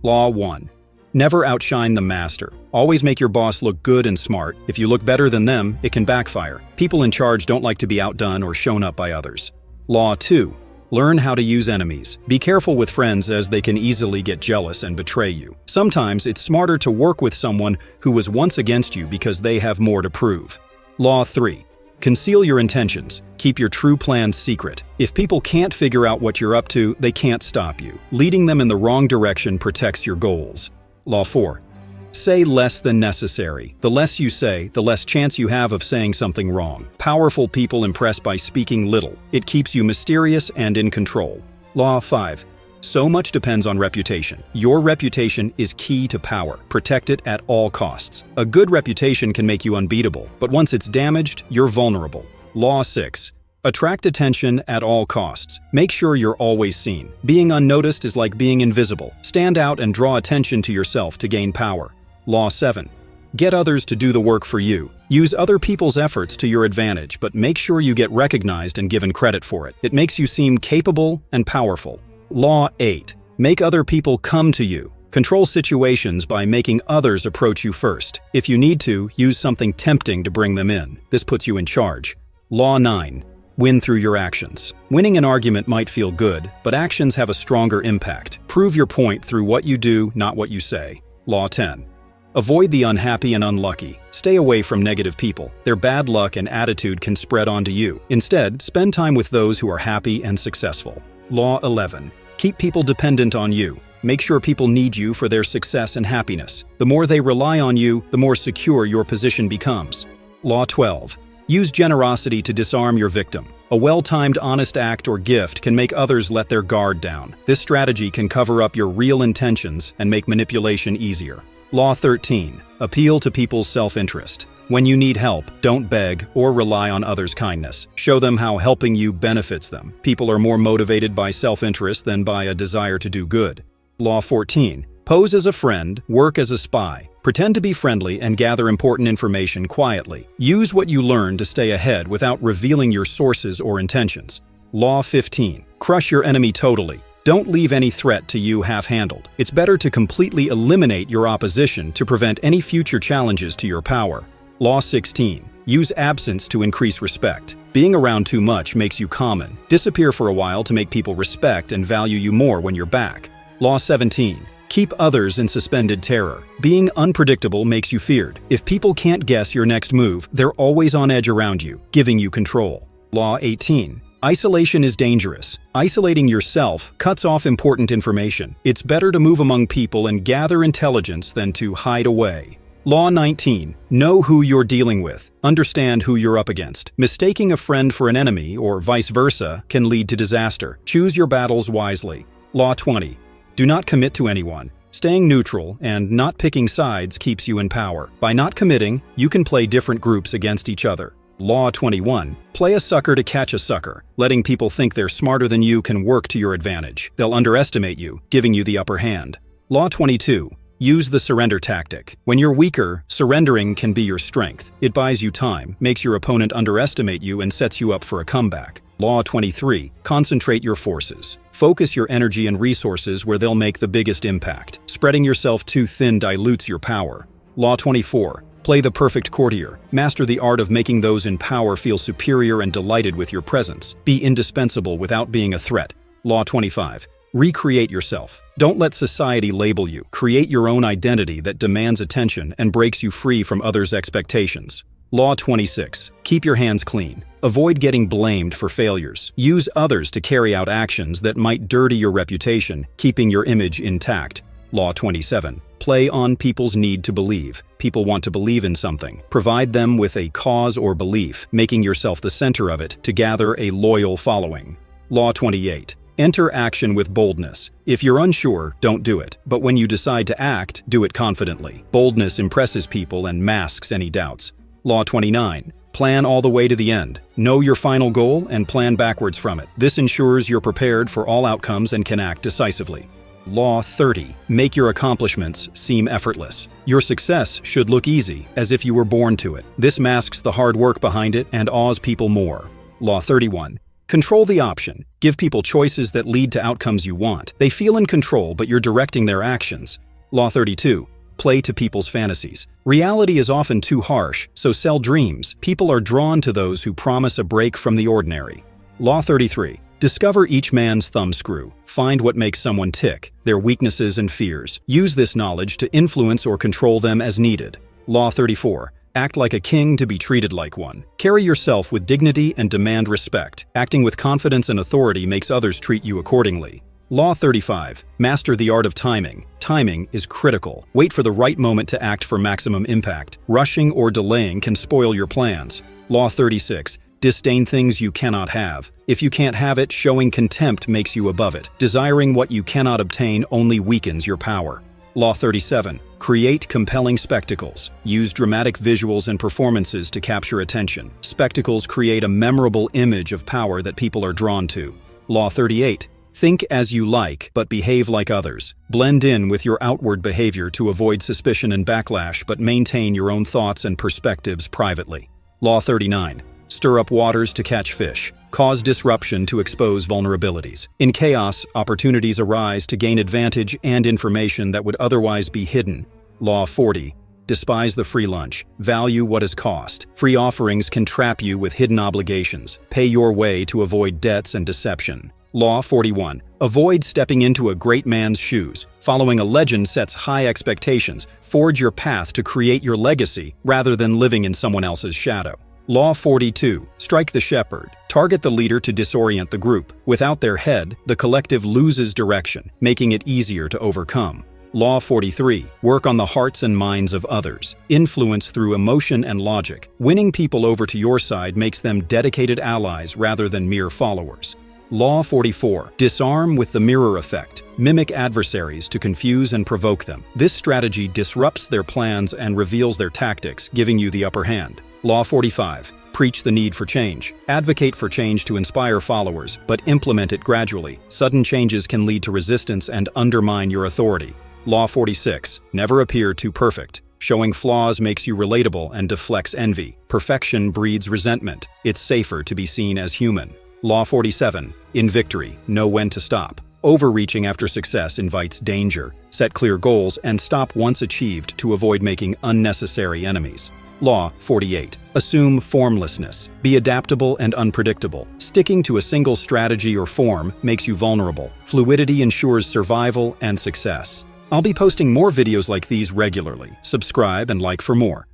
Law 1. Never outshine the master. Always make your boss look good and smart. If you look better than them, it can backfire. People in charge don't like to be outdone or shown up by others. Law 2. Learn how to use enemies. Be careful with friends as they can easily get jealous and betray you. Sometimes it's smarter to work with someone who was once against you because they have more to prove. Law 3. Conceal your intentions. Keep your true plans secret. If people can't figure out what you're up to, they can't stop you. Leading them in the wrong direction protects your goals. Law 4. Say less than necessary. The less you say, the less chance you have of saying something wrong. Powerful people impress by speaking little. It keeps you mysterious and in control. Law 5. So much depends on reputation. Your reputation is key to power. Protect it at all costs. A good reputation can make you unbeatable, but once it's damaged, you're vulnerable. Law 6. Attract attention at all costs. Make sure you're always seen. Being unnoticed is like being invisible. Stand out and draw attention to yourself to gain power. Law 7. Get others to do the work for you. Use other people's efforts to your advantage, but make sure you get recognized and given credit for it. It makes you seem capable and powerful. Law 8. Make other people come to you. Control situations by making others approach you first. If you need to, use something tempting to bring them in. This puts you in charge. Law 9. Win through your actions. Winning an argument might feel good, but actions have a stronger impact. Prove your point through what you do, not what you say. Law 10. Avoid the unhappy and unlucky. Stay away from negative people. Their bad luck and attitude can spread onto you. Instead, spend time with those who are happy and successful. Law 11. Keep people dependent on you. Make sure people need you for their success and happiness. The more they rely on you, the more secure your position becomes. Law 12. Use generosity to disarm your victim. A well-timed honest act or gift can make others let their guard down. This strategy can cover up your real intentions and make manipulation easier. Law 13. Appeal to people's self-interest. When you need help, don't beg or rely on others' kindness. Show them how helping you benefits them. People are more motivated by self-interest than by a desire to do good. Law 14. Pose as a friend, work as a spy. Pretend to be friendly and gather important information quietly. Use what you learn to stay ahead without revealing your sources or intentions. Law 15. Crush your enemy totally. Don't leave any threat to you half-handled. It's better to completely eliminate your opposition to prevent any future challenges to your power. Law 16. Use absence to increase respect. Being around too much makes you common. Disappear for a while to make people respect and value you more when you're back. Law 17. Keep others in suspended terror. Being unpredictable makes you feared. If people can't guess your next move, they're always on edge around you, giving you control. Law 18. Isolation is dangerous. Isolating yourself cuts off important information. It's better to move among people and gather intelligence than to hide away. Law 19. Know who you're dealing with. Understand who you're up against. Mistaking a friend for an enemy, or vice versa, can lead to disaster. Choose your battles wisely. Law 20. Do not commit to anyone. Staying neutral and not picking sides keeps you in power. By not committing, you can play different groups against each other. Law 21. Play a sucker to catch a sucker. Letting people think they're smarter than you can work to your advantage. They'll underestimate you, giving you the upper hand. Law 22. Use the surrender tactic. When you're weaker, surrendering can be your strength. It buys you time, makes your opponent underestimate you, and sets you up for a comeback. Law 23. Concentrate your forces. Focus your energy and resources where they'll make the biggest impact. Spreading yourself too thin dilutes your power. Law 24. Play the perfect courtier. Master the art of making those in power feel superior and delighted with your presence. Be indispensable without being a threat. Law 25. Recreate yourself. Don't let society label you. Create your own identity that demands attention and breaks you free from others' expectations. Law 26. Keep your hands clean. Avoid getting blamed for failures. Use others to carry out actions that might dirty your reputation, keeping your image intact. Law 27. Play on people's need to believe. People want to believe in something. Provide them with a cause or belief, making yourself the center of it to gather a loyal following. Law 28. Enter action with boldness. If you're unsure, don't do it. But when you decide to act, do it confidently. Boldness impresses people and masks any doubts. Law 29. Plan all the way to the end. Know your final goal and plan backwards from it. This ensures you're prepared for all outcomes and can act decisively. Law 30. Make your accomplishments seem effortless. Your success should look easy, as if you were born to it. This masks the hard work behind it and awes people more. Law 31. Control the option. Give people choices that lead to outcomes you want. They feel in control, but you're directing their actions. Law 32. Play to people's fantasies. Reality is often too harsh, so sell dreams. People are drawn to those who promise a break from the ordinary. Law 33. Discover each man's thumbscrew. Find what makes someone tick, their weaknesses and fears. Use this knowledge to influence or control them as needed. Law 34. Act like a king to be treated like one. Carry yourself with dignity and demand respect. Acting with confidence and authority makes others treat you accordingly. Law 35. Master the art of timing. Timing is critical. Wait for the right moment to act for maximum impact. Rushing or delaying can spoil your plans. Law 36. Disdain things you cannot have. If you can't have it, showing contempt makes you above it. Desiring what you cannot obtain only weakens your power. Law 37. Create compelling spectacles. Use dramatic visuals and performances to capture attention. Spectacles create a memorable image of power that people are drawn to. Law 38. Think as you like, but behave like others. Blend in with your outward behavior to avoid suspicion and backlash, but maintain your own thoughts and perspectives privately. Law 39. Stir up waters to catch fish. Cause disruption to expose vulnerabilities. In chaos, opportunities arise to gain advantage and information that would otherwise be hidden. Law 40. Despise the free lunch. Value what is cost. Free offerings can trap you with hidden obligations. Pay your way to avoid debts and deception. Law 41. Avoid stepping into a great man's shoes. Following a legend sets high expectations. Forge your path to create your legacy rather than living in someone else's shadow. Law 42. Strike the shepherd. Target the leader to disorient the group. Without their head, the collective loses direction, making it easier to overcome. Law 43. Work on the hearts and minds of others. Influence through emotion and logic. Winning people over to your side makes them dedicated allies rather than mere followers. Law 44. Disarm with the mirror effect. Mimic adversaries to confuse and provoke them. This strategy disrupts their plans and reveals their tactics, giving you the upper hand. Law 45. Preach the need for change. Advocate for change to inspire followers, but implement it gradually. Sudden changes can lead to resistance and undermine your authority. Law 46. Never appear too perfect. Showing flaws makes you relatable and deflects envy. Perfection breeds resentment. It's safer to be seen as human. Law 47. In victory, know when to stop. Overreaching after success invites danger. Set clear goals and stop once achieved to avoid making unnecessary enemies. Law 48. Assume formlessness. Be adaptable and unpredictable. Sticking to a single strategy or form makes you vulnerable. Fluidity ensures survival and success. I'll be posting more videos like these regularly. Subscribe and like for more.